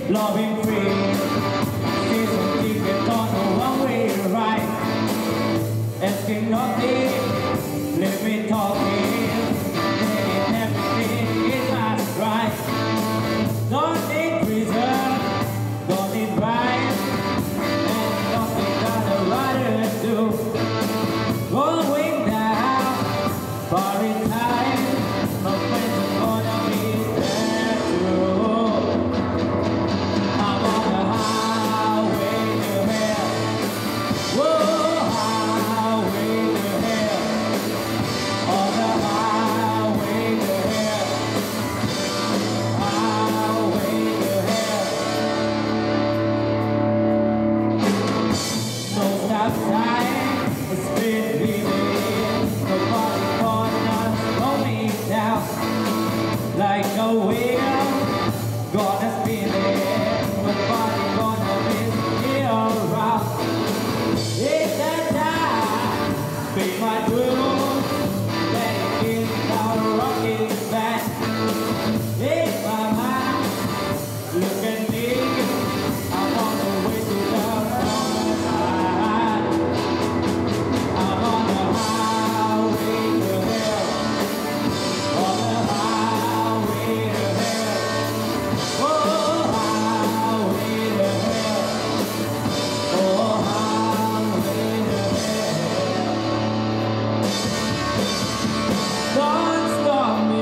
Loving free, see something get on the one way right. Asking nothing, let me talking, saying everything is not right. Don't need reason, don't need right, and nothing that I'd rather do. Going down, far in time, my friends are gonna be there too. Like a wheel, gonna spin it, but body gonna miss me around. It's that time, be my groove, let it get down, rock it back. It's my mind, look at me, I'm on the way to the promised land. I'm on the highway to hell, on the highway to hell. Oh, highway to hell. Oh, highway to hell. Don't stop me.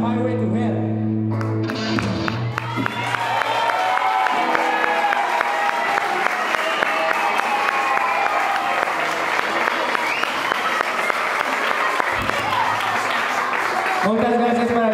Highway to hell. Muchas gracias para